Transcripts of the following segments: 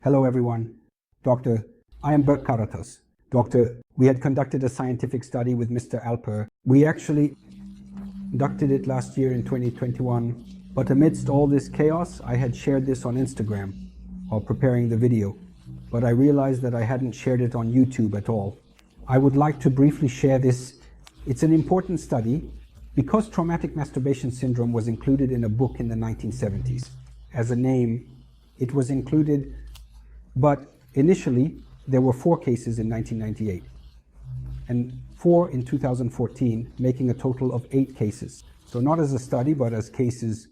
Hello everyone. Doctor, I am drberkkkaratas. Doctor, we had conducted a scientific study with Mr. Alper. We actually conducted it last year in 2021, but amidst all this chaos, I had shared this on Instagram while preparing the video, but I realized that I hadn't shared it on YouTube at all. I would like to briefly share this. It's an important study because traumatic masturbation syndrome was included in a book in the 1970s. As a name, it was included, but initially there were 4 cases in 1998 and 4 in 2014, making a total of 8 cases. So not as a study, but as cases.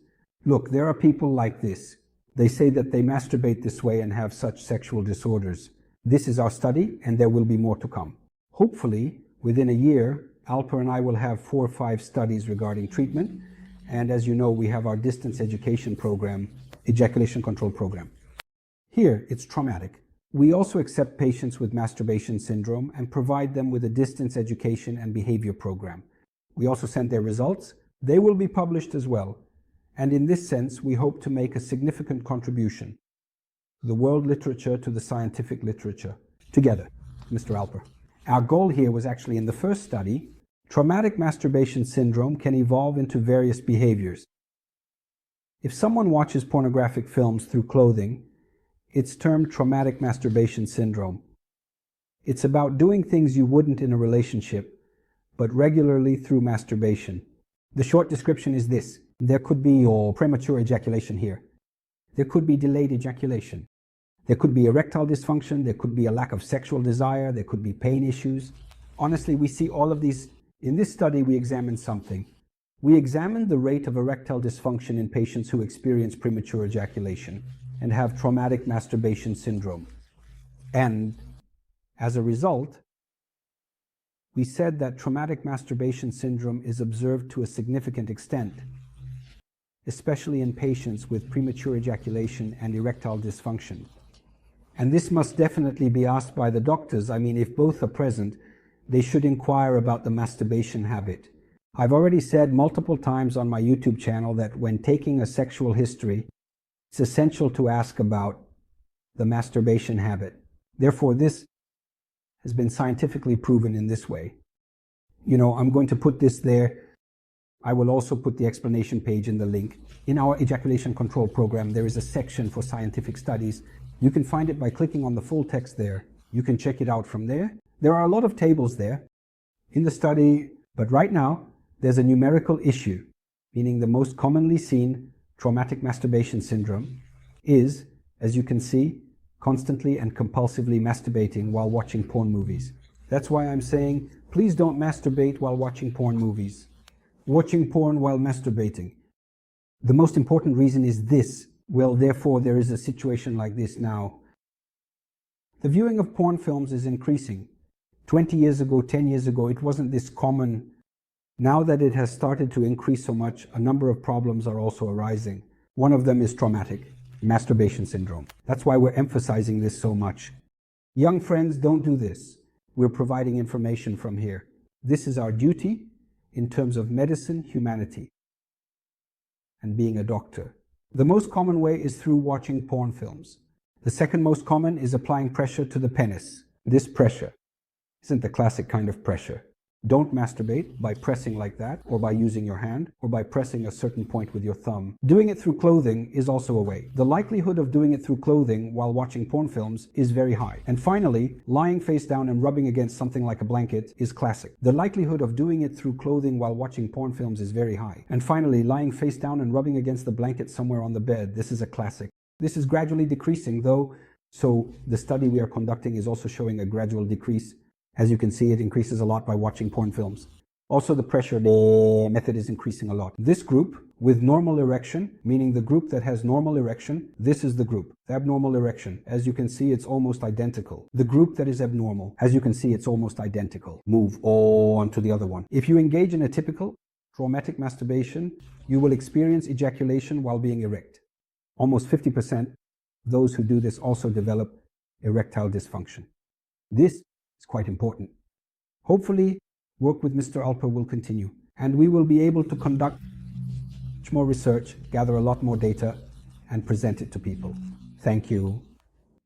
Look, there are people like this. They say that they masturbate this way and have such sexual disorders. This is our study, and there will be more to come. Hopefully, within a year, Alper and I will have 4 or 5 studies regarding treatment. And as you know, we have our distance education program, ejaculation control program. Here, it's traumatic. We also accept patients with masturbation syndrome and provide them with a distance education and behavior program. We also send their results. They will be published as well. And in this sense, we hope to make a significant contribution to the world literature, to the scientific literature, together, Mr. Alper. Our goal here was actually in the first study, traumatic masturbation syndrome can evolve into various behaviors. If someone watches pornographic films through clothing, it's termed traumatic masturbation syndrome. It's about doing things you wouldn't in a relationship, but regularly through masturbation. The short description is this. There could be premature ejaculation here. There could be delayed ejaculation. There could be erectile dysfunction. There could be a lack of sexual desire. There could be pain issues. Honestly, we see all of these. In this study, we examined something. We examined the rate of erectile dysfunction in patients who experience premature ejaculation and have traumatic masturbation syndrome. And as a result, we said that traumatic masturbation syndrome is observed to a significant extent, especially in patients with premature ejaculation and erectile dysfunction. And this must definitely be asked by the doctors. I mean, if both are present, they should inquire about the masturbation habit. I've already said multiple times on my YouTube channel that when taking a sexual history, it's essential to ask about the masturbation habit. Therefore, this has been scientifically proven in this way. You know, I'm going to put this there. I will also put the explanation page in the link. In our ejaculation control program, there is a section for scientific studies. You can find it by clicking on the full text there. You can check it out from there. There are a lot of tables there in the study, but right now, there's a numerical issue, meaning the most commonly seen traumatic masturbation syndrome is, as you can see, constantly and compulsively masturbating while watching porn movies. That's why I'm saying, please don't masturbate while watching porn movies. Watching porn while masturbating. The most important reason is this. Well, therefore, there is a situation like this now. The viewing of porn films is increasing. 20 years ago, 10 years ago, it wasn't this common. Now that it has started to increase so much, a number of problems are also arising. One of them is traumatic masturbation syndrome. That's why we're emphasizing this so much. Young friends, don't do this. We're providing information from here. This is our duty in terms of medicine, humanity, and being a doctor. The most common way is through watching porn films. The second most common is applying pressure to the penis. This pressure isn't the classic kind of pressure. Don't masturbate by pressing like that, or by using your hand, or by pressing a certain point with your thumb. Doing it through clothing is also a way. The likelihood of doing it through clothing while watching porn films is very high. And finally, lying face down and rubbing against something like a blanket is classic. The likelihood of doing it through clothing while watching porn films is very high. And finally, lying face down and rubbing against the blanket somewhere on the bed, this is a classic. This is gradually decreasing though, so the study we are conducting is also showing a gradual decrease. As you can see, it increases a lot by watching porn films. Also, the pressure method is increasing a lot. This group with normal erection, meaning the group that has normal erection, this is the group. The abnormal erection. As you can see, it's almost identical. The group that is abnormal, as you can see, it's almost identical. Move on to the other one. If you engage in a typical traumatic masturbation, you will experience ejaculation while being erect. Almost 50% those who do this also develop erectile dysfunction. This is quite important. Hopefully, work with Mr. Alper will continue, and we will be able to conduct much more research, gather a lot more data, and present it to people. Thank you.